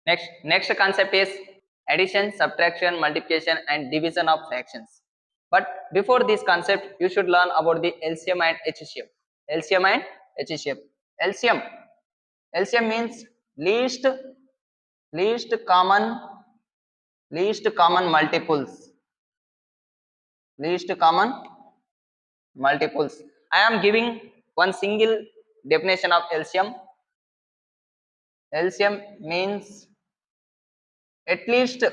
Next concept is addition, subtraction, multiplication and division of fractions. But before this concept, you should learn about the LCM and HCF. LCM and HCF. LCM. LCM means least common multiples. Least common multiples. I am giving one single definition of LCM. LCM means at least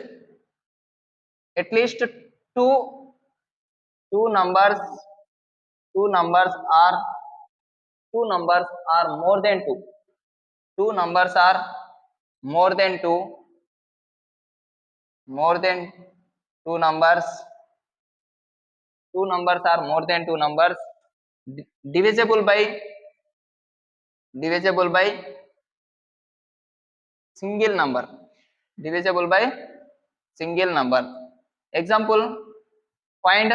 two two numbers two numbers are two numbers are more than two. Two numbers are more than two numbers. Two numbers are more than two numbers divisible by single number. Divisible by single number. Example, find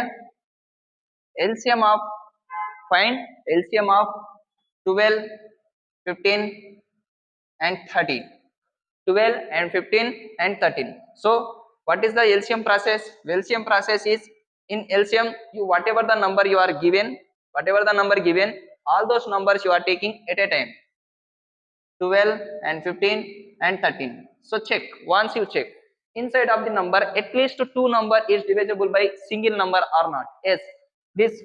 LCM of find LCM of 12, 15 and 13. 12 and 15 and 13. So what is the LCM process? LCM process is, in LCM, you whatever the number given, all those numbers you are taking at a time. 12 and 15 and 13. So check, once you check inside of the number, at least two number is divisible by single number or not. Yes, this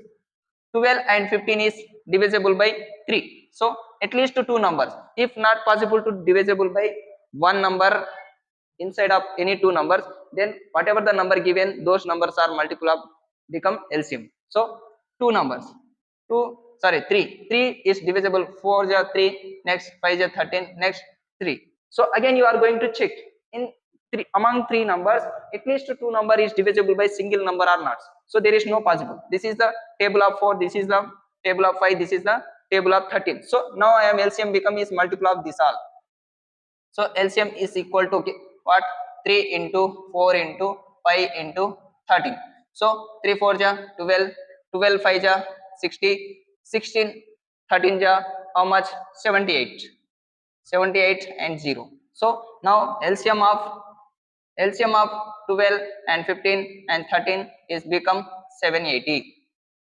12 and 15 is divisible by 3. So at least two numbers. If not possible to divisible by one number inside of any two numbers, then whatever the number given, those numbers are multiple of become LCM. So two numbers, three is divisible. 4 is 3, next 5 is 13, next 3. So again you are going to check in among three numbers, at least two number is divisible by single number or not. So there is no possible. This is the table of 4, this is the table of 5, this is the table of 13. So now I am LCM become is multiple of this all. So LCM is equal to what? 3 into 4 into 5 into 13. So 3 4 ja 12, 12 5 ja 60, 16 13 ja how much? 78. 78 and 0. So now LCM of 12 and 15 and 13 is become 780.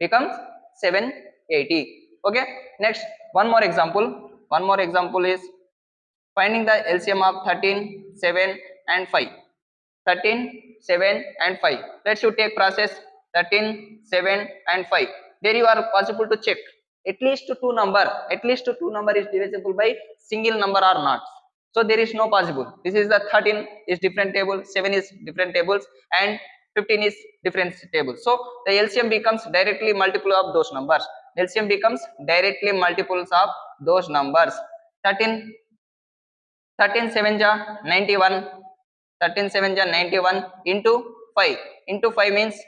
Becomes 780. Okay. Next, one more example. One more example is finding the LCM of 13, 7 and 5. 13, 7 and 5. Let's you take process 13, 7 and 5. There you are possible to check at least two number is divisible by single number or not. So there is no possible. This is the 13 is different table, 7 is different tables and 15 is different table. So the LCM becomes directly multiple of those numbers. LCM becomes directly multiples of those numbers. 13 7 ja 91, 13 7 ja 91 into 5. Into 5 means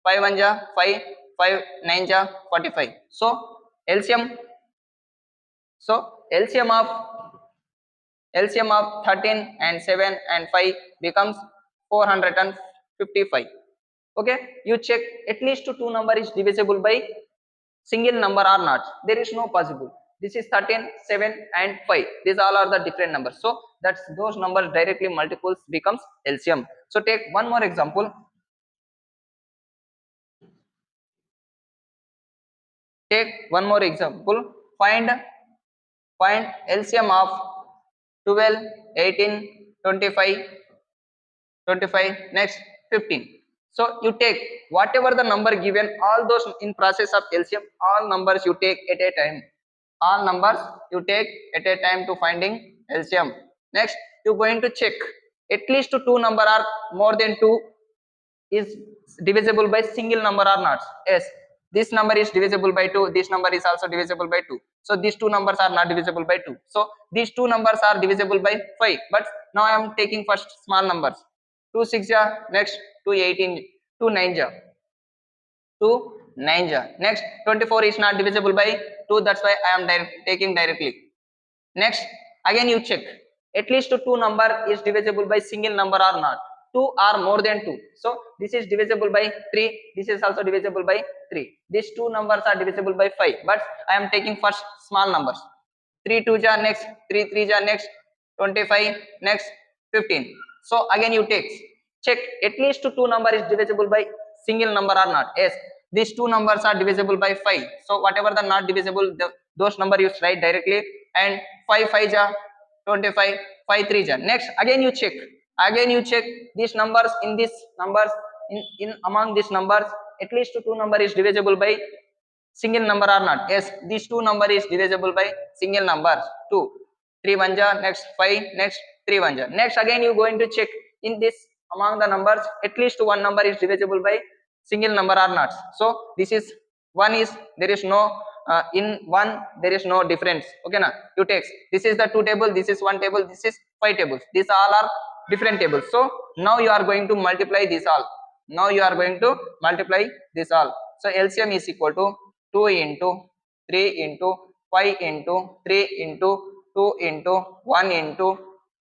5 1 ja 5, 5 9 ja 45. So LCM of 13 and 7 and 5 becomes 455. Okay, you check at least two number is divisible by single number or not. There is no possible. This is 13, 7 and 5. These all are the different numbers. So that's those numbers directly multiples becomes LCM. So take one more example. Find LCM of 12, 18, 25, next 15. So you take whatever the number given, all those in process of LCM, all numbers you take at a time. All numbers you take at a time to finding LCM. Next, you going to check at least two number are more than two is divisible by single number or not. Yes, this number is divisible by 2, this number is also divisible by 2. So these two numbers are not divisible by 2. So these two numbers are divisible by 5. But now I am taking first small numbers. 2 6 ja, next 2 18, 2 9 ja, 2 9 ja. Next 24 is not divisible by 2. That's why I am taking directly. Next, again you check at least two number is divisible by single number or not. 2 or more than 2. So this is divisible by 3. This is also divisible by 3. These two numbers are divisible by 5. But I am taking first small numbers. 3 2 ja, next 3 3 ja, next 25, next 15. So again you check at least two number is divisible by single number or not. Yes, these two numbers are divisible by 5. So whatever the not divisible, those number you write directly, and 5 5 ja 25, 5 3 ja. Next again you check. Again you check these numbers in these numbers in among these numbers at least two number is divisible by single number or not. Yes, these two number is divisible by single numbers. 2 3 1 ja, next 5, next 3 1 ja. Next again you going to check in this among the numbers at least one number is divisible by single number or not. So this is one is there is no in one there is no difference. Okay na, you take this is the two table, this is one table, this is 5 tables, these all are different tables. So now you are going to multiply this all. Now you are going to multiply this all. So LCM is equal to 2 into 3 into 5 into 3 into 2 into 1 into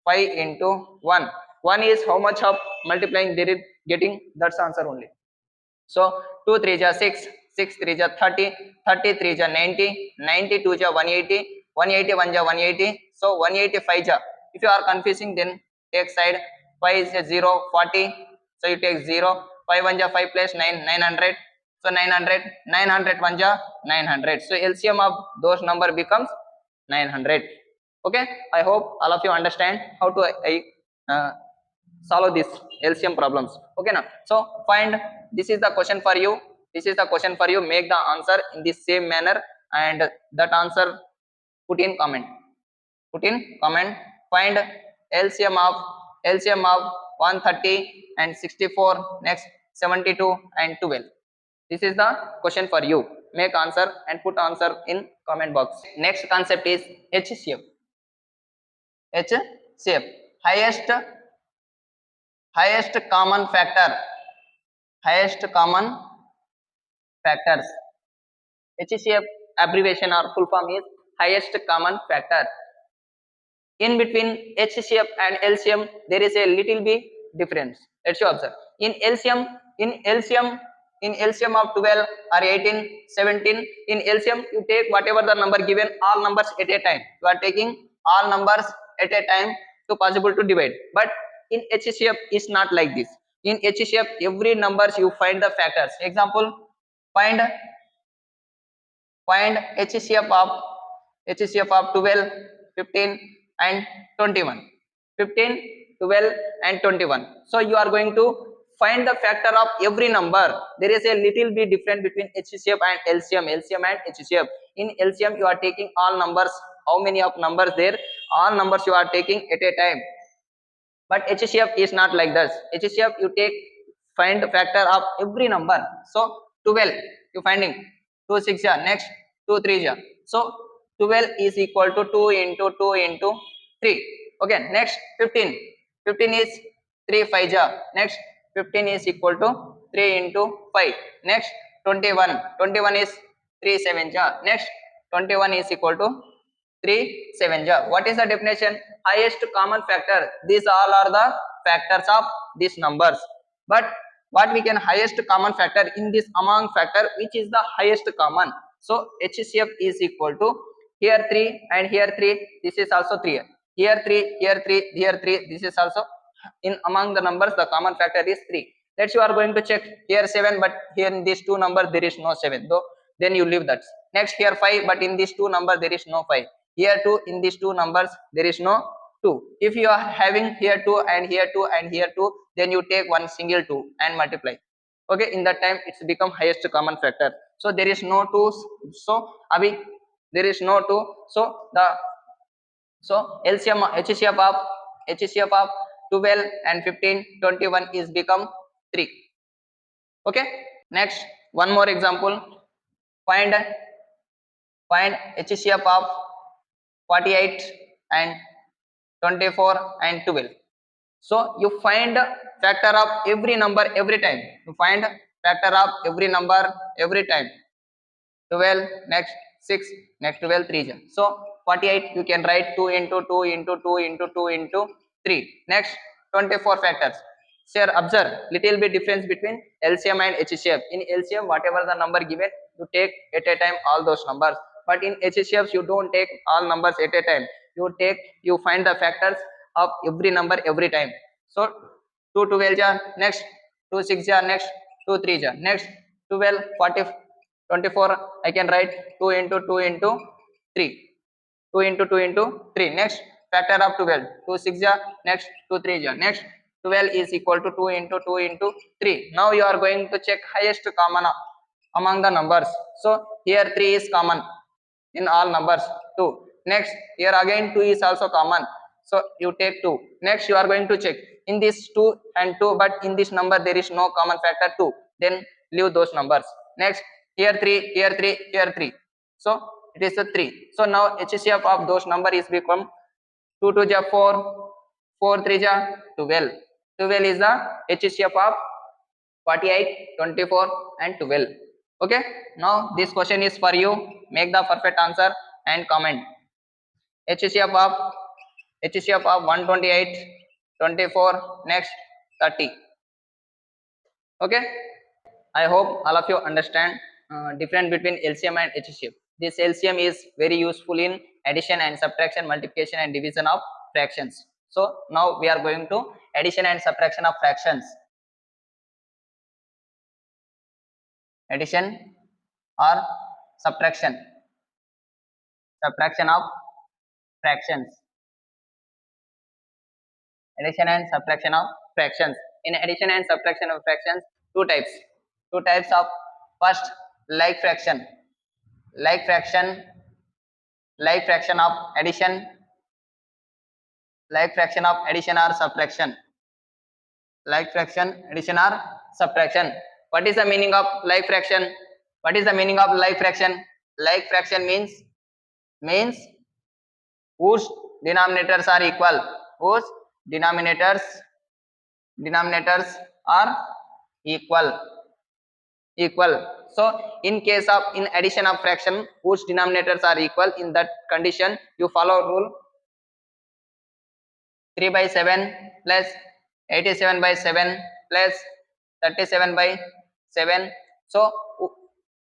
5 into 1. 1 is how much of multiplying there is getting, that's answer only. So 2 3 ja 6, 6 3 ja 30, 30 3 ja 90, 92 ja 180, 181 ja 180. So 185 ja, if you are confusing then take side. 5 is a 0, 40, so you take 0. 5 1 ja 5 plus 9, 900. So 900, 900 1 ja 900. So LCM of those number becomes 900. Okay, I hope all of you understand how to solve this LCM problems. Okay now, so find, this is the question for you, this is the question for you, make the answer in the same manner and that answer put in comment, find LCM of 130 and 64, next 72 and 12. This is the question for you, make answer and put answer in comment box. Next concept is HCF. HCF, highest common factor, highest common factors. HCF abbreviation or full form is highest common factor. In between HCF and LCM there is a little bit difference. Let's you observe. In LCM of 12 or 18, 17, in LCM you take whatever the number given, all numbers at a time. You are taking all numbers at a time to possible to divide. But in HCF is not like this. In HCF every numbers you find the factors. Example, find HCF of 12, 15 and 21. 15, 12 and 21. So you are going to find the factor of every number. There is a little bit difference between HCF and LCM and HCF. In LCM you are taking all numbers, how many of numbers there, all numbers you are taking at a time. But HCF is not like that. HCF you take find the factor of every number. So 12 you finding 2 6 ja, next 2 3 ja. So 12 is equal to 2 into 2 into 3. Okay, next 15 is 3 5 ja, next 15 is equal to 3 into 5. Next 21 is 3 7 ja, next 21 is equal to 3 7 ja. What is the definition? Highest common factor. These all are the factors of these numbers. But what we can highest common factor in this among factor, which is the highest common. So HCF is equal to here 3 and here 3. This is also 3. Here 3, here 3, here 3. This is also in among the numbers the common factor is 3. Let's you are going to check here 7, but here in these two numbers there is no 7. Though then you leave that. Next here 5, but in these two numbers there is no 5. Here 2, in these two numbers there is no 2. If you are having here 2 and here 2 and here 2, then you take one single 2 and multiply. Okay, in that time it's become highest common factor. So there is no 2. So Abhi, there is no 2. So LCM HCF of 12 and 15, 21 is become 3. Okay, next one more example. Find HCF of 48 and 24 and 12. So you find factor of every number every time. You find factor of every number every time. 12, next 6, next 12, 3. So 48 you can write 2 into 2 into 2 into 2 into 3. Next 24 factors. Sir, observe little bit difference between LCM and HCF. In LCM whatever the number given you take at a time all those numbers. But in HCFs you don't take all numbers at a time. You find the factors of every number every time. So 2 12 ja, next 2 6 ja, next 2 3 ja, next 12 40 24. I can write 2 into 2 into 3, 2 into 2 into 3. Next factor of 12, 2 6 ja, next 2 3 ja, next 12 is equal to 2 into 2 into 3. Now you are going to check highest common among the numbers. So here 3 is common in all numbers, 2. Next here again 2 is also common, so you take 2. Next you are going to check in this 2 and 2, but in this number there is no common factor 2, then leave those numbers. Next here 3, here 3, here 3, so it is a 3. So now HCF of those number is become 2 2 ja 4, 4 3 ja 12. 12 is the HCF of 48, 24 and 12. Okay, now this question is for you. Make the perfect answer and comment. HCF of 128, 24, next 30. Okay, I hope all of you understand difference between LCM and HCF. This LCM is very useful in addition and subtraction, multiplication and division of fractions. So now we are going to addition and subtraction of fractions. Addition or subtraction of fractions. Addition and subtraction of fractions. In addition and subtraction of fractions, two types of first like fraction of addition, like fraction of addition or subtraction, like fraction addition or subtraction. What is the meaning of like fraction? What is the meaning of like fraction? Like fraction means whose denominators are equal, whose denominators are equal. So in case of in addition of fraction whose denominators are equal, in that condition you follow rule 3 by 7 plus 87 by 7 plus 37 by 7. So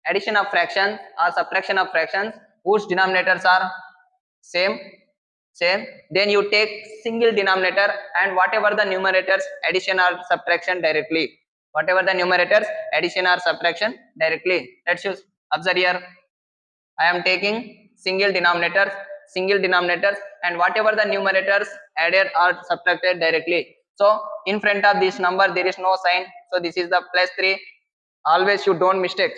addition of fractions or subtraction of fractions whose denominators are same, then you take single denominator and whatever the numerators, addition or subtraction directly. Whatever the numerators, addition or subtraction directly. Let's use, observe here, I am taking single denominators and whatever the numerators added or subtracted directly. So in front of this number there is no sign, so this is the plus 3. Always you don't mistake,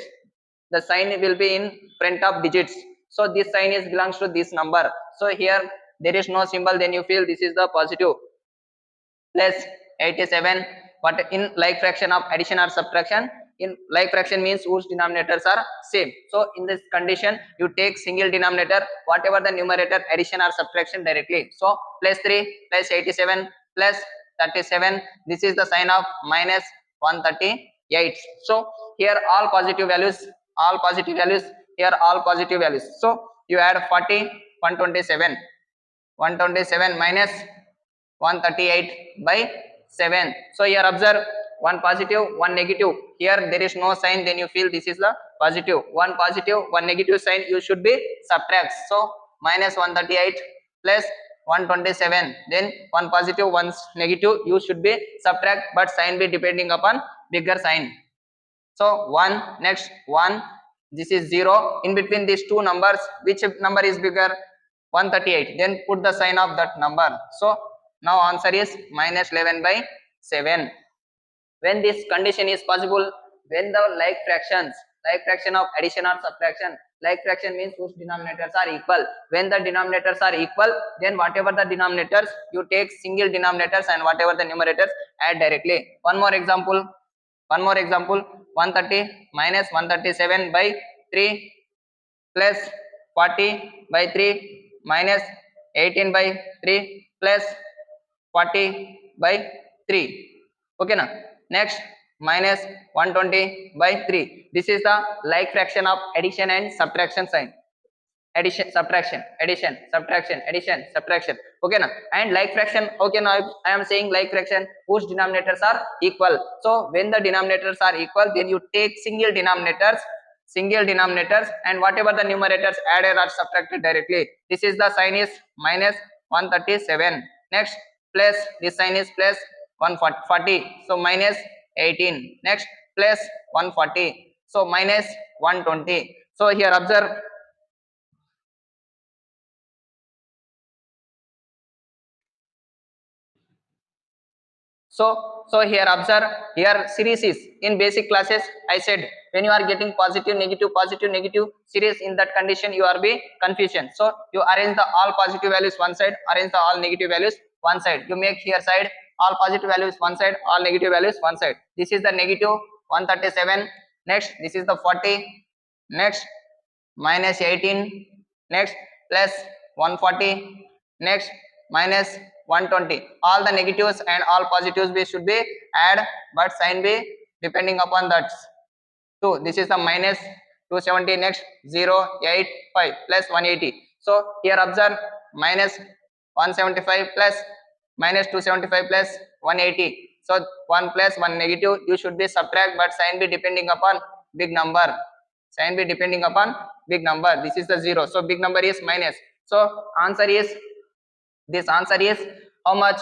the sign will be in front of digits, so this sign is belongs to this number. So here there is no symbol, then you feel this is the positive, plus 87. But in like fraction of addition or subtraction, in like fraction means whose denominators are same. So in this condition you take single denominator, whatever the numerator, addition or subtraction directly. So plus 3 plus 87 plus 37, this is the sign of minus 138. So here all positive values, here all positive values. So you add 40, 127 minus 138 by 7. So here observe, one positive, one negative. Here there is no sign, then you feel this is the positive. One positive, one negative sign, you should be subtract. So minus 138 plus 127, then one positive, one negative, you should be subtract, but sign be depending upon bigger sign. So 1, next 1, this is 0. In between these two numbers, which number is bigger? 138. Then put the sign of that number. So now answer is minus 11 by 7. When this condition is possible, when the like fraction of addition or subtraction, like fraction means whose denominators are equal. When the denominators are equal, then whatever the denominators, you take single denominators and whatever the numerators, add directly. One more example, 130 minus 137 by 3 plus 40 by 3 minus 18 by 3 plus 40 by 3. Okay na? Next minus 120 by 3. This is the like fraction of addition and subtraction sign. Addition, subtraction, addition, subtraction, addition, subtraction. Okay na? And like fraction, okay, now I am saying like fraction whose denominators are equal. So when the denominators are equal, then you take single denominators and whatever the numerators added or subtracted directly. This is the sign is minus 137. Next plus this sign is plus 140, so minus 18. Next plus 140, so minus 120. So here observe, so here observe, here series is in basic classes I said when you are getting positive negative series, in that condition you are be confusion. So you arrange the all positive values one side, arrange the all negative values one side. You make here side all positive values one side, all negative values one side. This is the negative 137. Next this is the 40. Next minus 18. Next plus 140. Next minus 120. All the negatives and all positives we should be add, but sign be depending upon that. So this is the minus 270. Next 085 plus 180. So here observe minus 175 plus minus 275 plus 180. So 1 plus 1 negative you should be subtract, but sign be depending upon big number. Sign be depending upon big number. This is the 0. So big number is minus. So answer is, this answer is how much?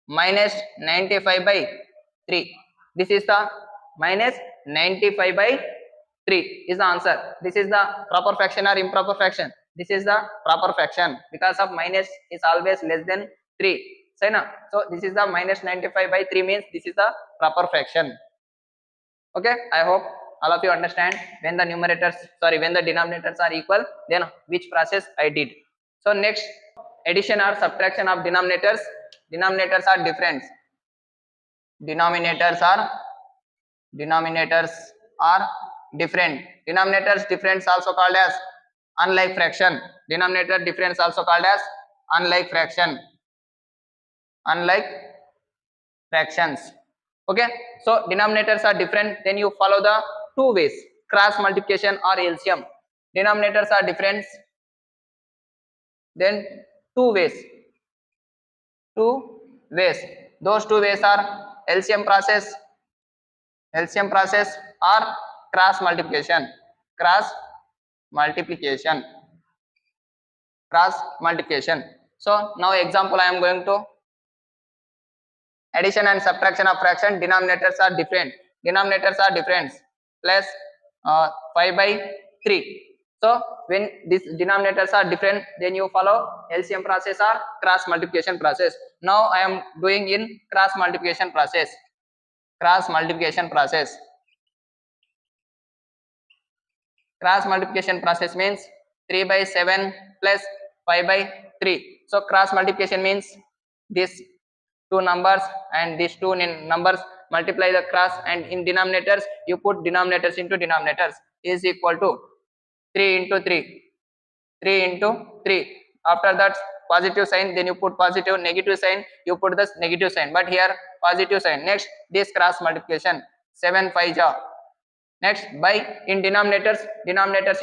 Minus 95 by 3. This is the minus 95 by 3 is the answer. This is the proper fraction or improper fraction? This is the proper fraction because of minus is always less than 3. So this is the minus 95 by 3 means this is the proper fraction. Okay, I hope all of you understand. When the numerators, sorry, when the denominators are equal, then which process I did. So next, addition or subtraction of denominators. Denominators are different. Denominators are different. Denominators difference also called as unlike fraction. Denominator difference also called as unlike fraction. Unlike fractions. Okay, so denominators are different, then you follow the two ways, cross multiplication or LCM. Denominators are different, then two ways. Those two ways are LCM process or cross multiplication. So now example I am going to. Addition and subtraction of fraction, denominators are different. Plus 5 by 3. So when these denominators are different, then you follow LCM process or cross multiplication process. Now I am doing in cross multiplication process. Cross multiplication process means 3 by 7 plus 5 by 3. So cross multiplication means this two numbers and these two numbers multiply the cross, and in denominators you put denominators into denominators is equal to 3 into 3. After that positive sign, then you put positive, negative sign you put this negative sign, but here positive sign. Next this cross multiplication, 7 5 ja. Next by in denominators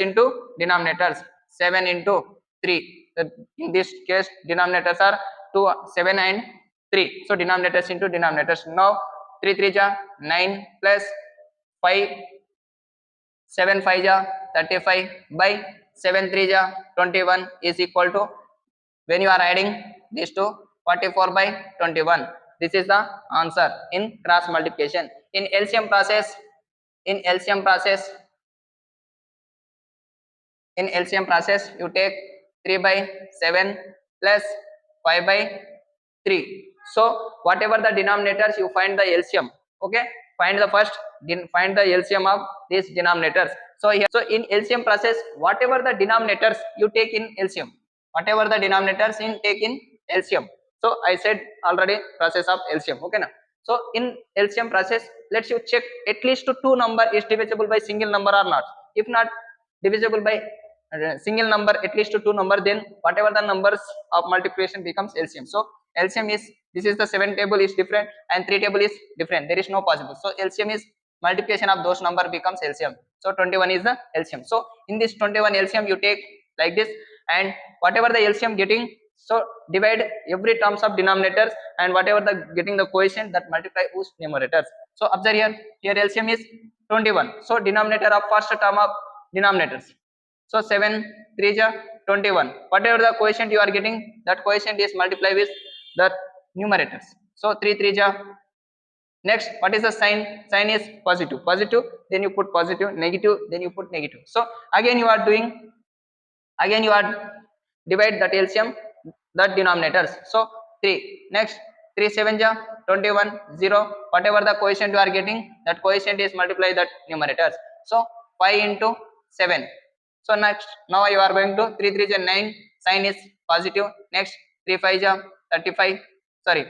into denominators, 7 into 3. In this case denominators are 2, 7 and 3. So denominators into denominators. Now 3 3 ja 9 plus 5 7 5 ja 35 by 7 3 ja 21 is equal to, when you are adding these two, 44 by 21. This is the answer in cross multiplication. In LCM process you take 3 by 7 plus 5 by 3. So whatever the denominators you find the LCM. Okay, find the LCM of these denominators. So here, so in LCM process, whatever the denominators you take in LCM, so I said already process of LCM. Okay now, so in LCM process, let's you check at least two number is divisible by single number or not. If not divisible by single number, at least two number, then whatever the numbers of multiplication becomes LCM. So LCM is, this is the 7 table is different and 3 table is different, there is no possible. So LCM is multiplication of those number becomes LCM. So 21 is the LCM. So in this 21 LCM you take like this, and whatever the LCM getting, so divide every terms of denominators, and whatever the getting the coefficient, that multiply whose numerators. So observe here LCM is 21. So denominator of first term of denominators, so 7 3 ja 21. Whatever the coefficient you are getting, that coefficient is multiplied with that numerators. So 3 3 ja. Next, what is the sign? Sign is positive. Positive, then you put positive. Negative, then you put negative. So again you are doing, again you are divide that LCM, that denominators. So 3. Next, 3 7 ja 21, 0. Whatever the coefficient you are getting, that coefficient is multiply that numerators. So 5 into 7. So next, now you are going to 3 3 ja 9. Sign is positive. Next, 3 5 ja 35. Sorry,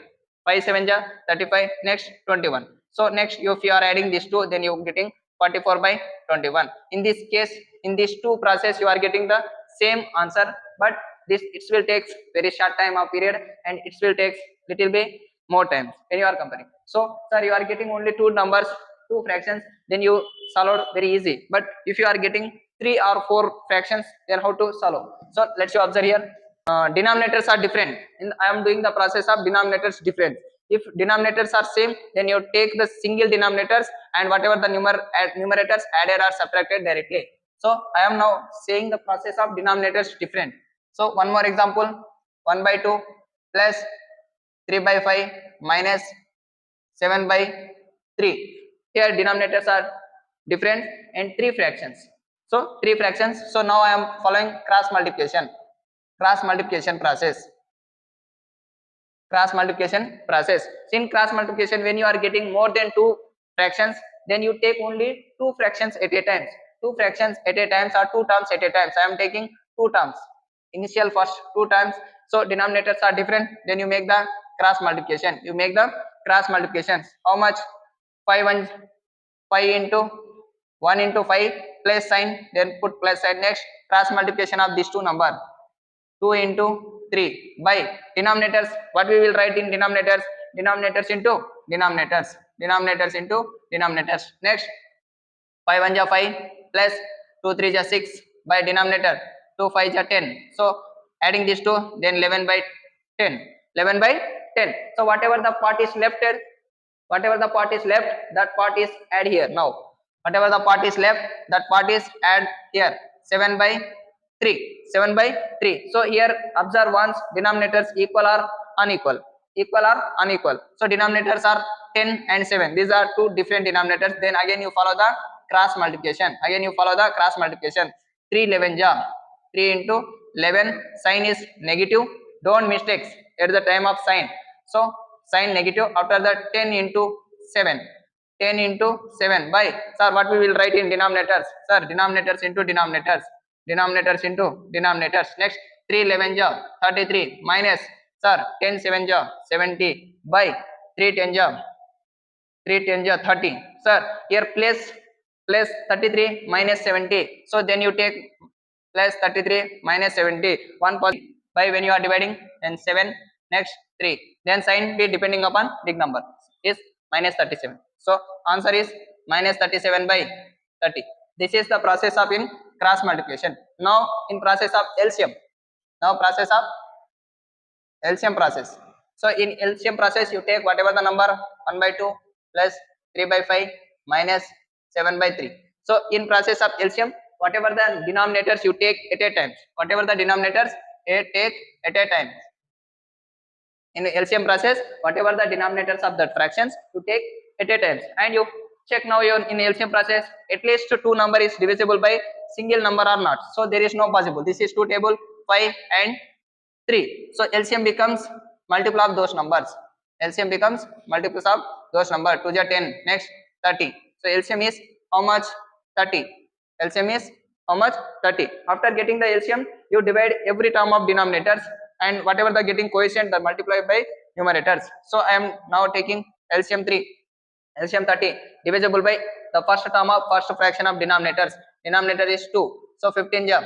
5 7 ja 35. Next, 21. So next, if you are adding these two, then you are getting 44 by 21. In this case, in these two process, you are getting the same answer, but this it will take very short time of period, and it will take little bit more time when you are comparing. So sir, you are getting only two numbers, two fractions, then you solve very easy. But if you are getting 3 or 4 fractions, then how to solve? So let's you observe here. Denominators are different. I am doing the process of denominators different. If denominators are same, then you take the single denominators, and whatever the numerators added or subtracted directly. So I am now saying the process of denominators different. So one more example: 1 by 2 plus 3 by 5 minus 7 by 3. Here denominators are different, and 3 fractions. So 3 fractions. So now I am following cross multiplication. Cross multiplication process. Cross multiplication process. In cross multiplication, when you are getting more than 2 fractions, then you take only 2 fractions at a time. 2 fractions at a time, or 2 terms at a time. So I am taking 2 terms. Initial first 2 terms. So denominators are different. Then you make the cross multiplication. You make the cross multiplications. How much? 5 into 1 into 5 plus sign. Then put plus sign. Next, cross multiplication of these two number. 2 into 3 by denominators. What we will write in denominators? Denominators into denominators. Denominators into denominators. Next, 5 1 ja 5 plus 2 3 ja 6 by denominator. 2 5 ja 10. So adding these two, then 11 by 10. 11 by 10. So whatever the part is left here, whatever the part is left, that part is add here. Now whatever the part is left, that part is add here. 7 by 3. 7 by 3. So here observe once, denominators equal or unequal? Equal or unequal? So denominators are 10 and 7. These are two different denominators. Then again you follow the cross multiplication. Again you follow the cross multiplication. 3 11 ja 3 into 11. Sign is negative. Don't mistakes at the time of sign. So sign negative. After that, 10 into 7. 10 into 7 by, sir, what we will write in denominators? Sir, denominators into denominators. Denominators into denominators. Next, 3 11 ja 33 minus, sir, 10 7 ja 70 by 3 10 ja 30. Sir, here plus 33 minus 70. So then you take plus 33 minus 70. 1 positive by when you are dividing, then 7. Next, 3. Then sign be depending upon big number is minus 37. So answer is minus 37 by 30. This is the process of in cross multiplication. Now in process of LCM. Now process of LCM process. So in LCM process, you take whatever the number 1 by 2 plus 3 by 5 minus 7 by 3. So in process of LCM, whatever the denominators you take at a time. Whatever the denominators you take at a time. In the LCM process, whatever the denominators of the fractions you take at a time, and you check now in LCM process, at least 2 number is divisible by single number or not. So there is no possible. This is 2 table, 5 and 3. So LCM becomes multiple of those numbers. LCM becomes multiples of those numbers. 2 ja 10. Next, 30. So LCM is how much? 30. LCM is how much? 30. After getting the LCM, you divide every term of denominators, and whatever the getting coefficient, that multiply by numerators. So I am now taking LCM 3. LCM 30 divisible by the first term of first fraction of denominators. Denominator is 2. So 15 ja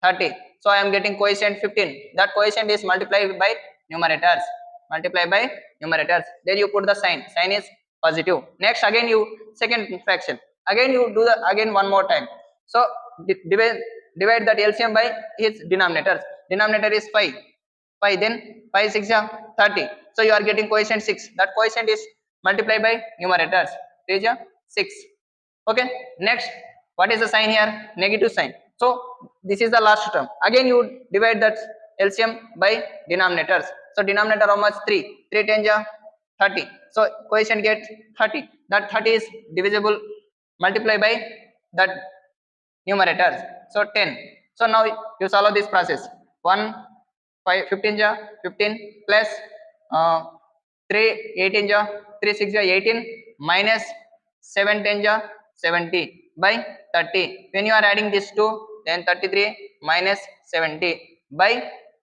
30. So I am getting coefficient 15. That coefficient is multiplied by numerators. Multiply by numerators. Then you put the sign. Sign is positive. Next, again you second fraction. Again you do the again one more time. So divide that LCM by its denominators. Denominator is 5. 5. Then 5 6 ja 30. So you are getting coefficient 6. That coefficient is multiplied by numerators. 3 ja 6. Okay. Next, what is the sign here? Negative sign. So this is the last term. Again you divide that LCM by denominators. So denominator how much? 3. 3 10 ja 30. So coefficient get 30. That 30 is divisible, multiply by that numerators. So 10. So now you solve this process. 1 5 15 ja 15 plus 3 18 ja 3 6 ja 18 minus 7 10 ja 70 by 30. When you are adding this two, then 33 minus 70 by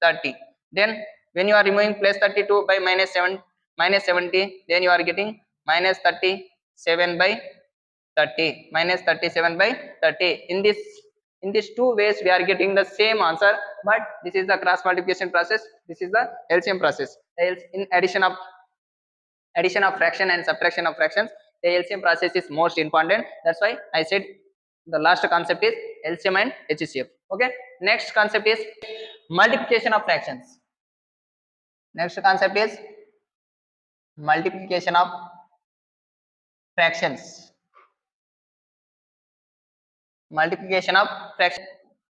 30. Then when you are removing plus 32 by minus 7 minus 70, then you are getting minus 37 by 30, minus 37 by 30. In these two ways we are getting the same answer, but this is the cross multiplication process, this is the LCM process. In addition of fraction and subtraction of fractions, the LCM process is most important. That's why I said the last concept is LCM and HCF. Okay, next concept is multiplication of fractions. Next concept is multiplication of fractions. Multiplication of fractions.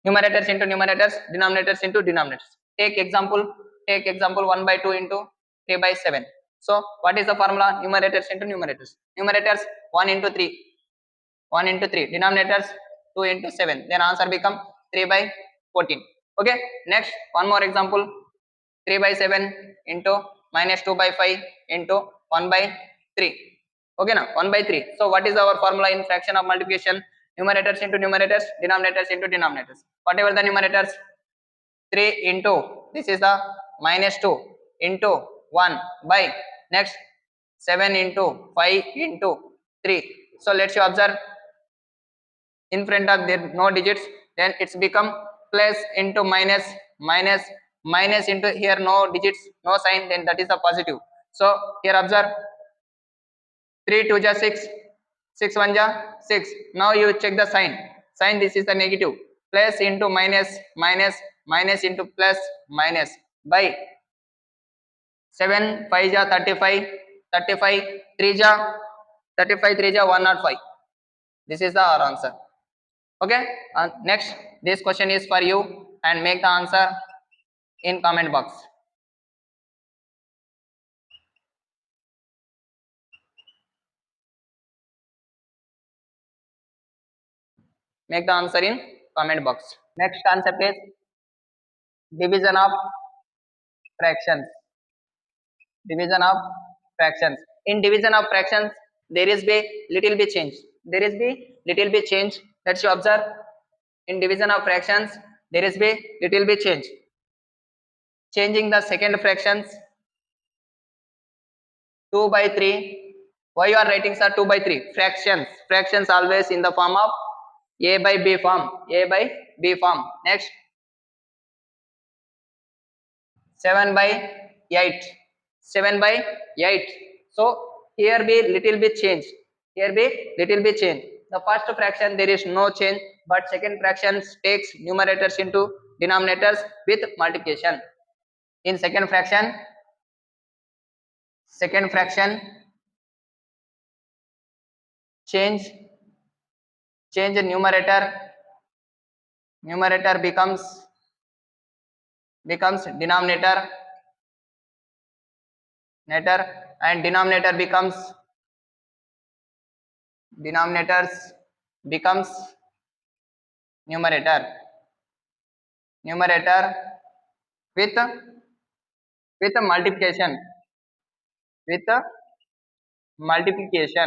Numerators into numerators, denominators into denominators. Take example 1 by 2 into 3 by 7. So what is the formula? Numerators into numerators. Numerators 1 into 3. 1 into 3. Denominators 2 into 7. Then answer become 3 by 14. Okay. Next one more example. 3 by 7 into minus 2 by 5 into 1 by 3. Okay now 1 by 3. So what is our formula in fraction of multiplication? Numerators into numerators, denominators into denominators. Whatever the numerators, 3 into, this is the minus 2 into 1 by, next 7 into 5 into 3. So let's you observe, in front of there no digits, then it's become plus into minus, minus, minus into here no digits, no sign, then that is the positive. So here observe, 3 2 ja 6, 6 1 ja 6. Now you check the sign. Sign, this is the negative. Plus into minus, minus, minus into plus, minus by 7 5 ja 35, 35 3 ja 35 3 ja 105. This is the our answer. Okay. Next, this question is for you and make the answer in comment box. Make the answer in comment box. Next concept is division of fractions. Division of fractions. In division of fractions, there is be little bit change. There is be little bit change. Let's you observe. In division of fractions, there is be little bit change. Changing the second fractions, 2 by 3. Why you are writing sir 2 by 3? Fractions. Fractions always in the form of A by B form. A by B form. Next, 7 by 8. 7 by 8. So here be little bit change. Here be little bit change. The first fraction there is no change, but second fraction takes numerators into denominators with multiplication. In second fraction change the numerator becomes denominator, and denominators becomes numerator with multiplication,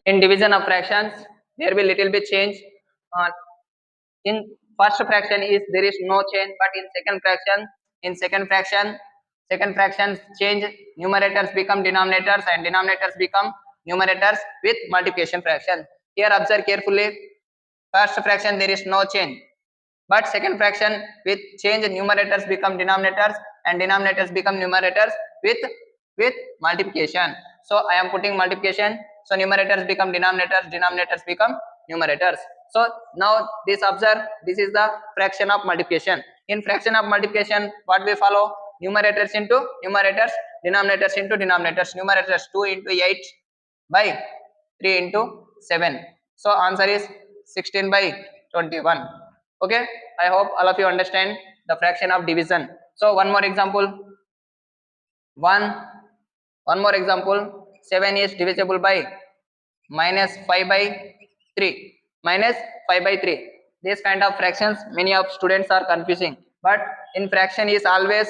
in division of fractions there will little bit change. In first fraction is there is no change, but in second fraction change, numerators become denominators and denominators become numerators with multiplication fraction. Here observe carefully, first fraction there is no change, but second fraction with change, numerators become denominators and denominators become numerators with multiplication. So I am putting multiplication, so numerators become denominators become numerators. So now this observe, this is the fraction of multiplication. In fraction of multiplication, what we follow? Numerators into numerators, denominators into denominators. Numerators 2 into 8 by 3 into 7. So answer is 16 by 21. Okay, I hope all of you understand the fraction of division. So one more example, 1 One more example, 7 is divisible by minus 5 by 3, minus 5 by 3. This kind of fractions many of students are confusing, but in fraction is always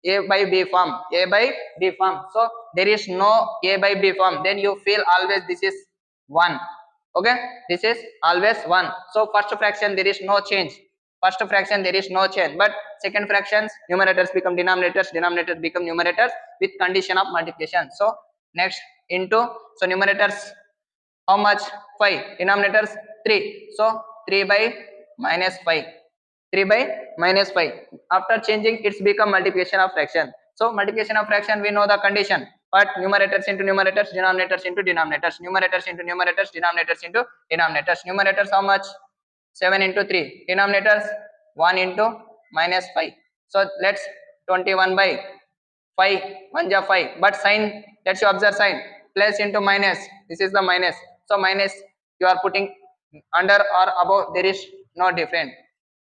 a by b form, a by b form. So there is no a by b form, then you feel always this is 1. Okay, this is always 1. So first fraction there is no change, first fraction there is no change, but second fractions numerators become denominators, denominators become numerators with condition of multiplication. So next into, so numerators how much? 5, denominators 3, so 3 by minus 5, 3 by minus 5. After changing it's become multiplication of fraction. So multiplication of fraction we know the condition, but numerators into numerators, denominators into denominators, numerators into numerators, denominators into denominators. Numerators how much? 7 into 3, denominators 1 into minus 5. So let's 21 by 5, 1 ja 5, but sign, let's you observe sign, plus into minus, this is the minus, so minus you are putting under or above, there is no difference,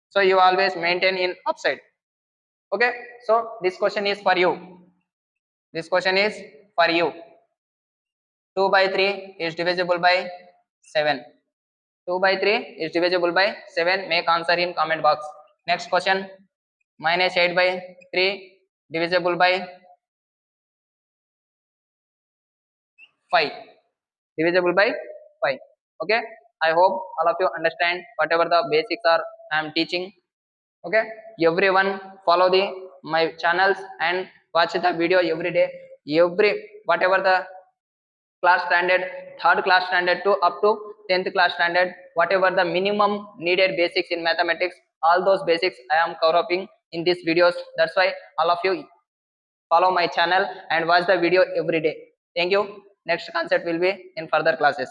so you always maintain in upside. Okay, so this question is for you, this question is for you. 2 by 3 is divisible by 7, 2 by 3 is divisible by 7, make answer in comment box. Next question, minus 8 by 3 divisible by 5, divisible by 5. Okay, I hope all of you understand whatever the basics are I am teaching. Okay, everyone follow the my channels and watch the video every day, every whatever the class standard, third class standard to up to 10th class standard, whatever the minimum needed basics in mathematics, all those basics I am covering in these videos. That's why all of you follow my channel and watch the video every day. Thank you. Next concept will be in further classes.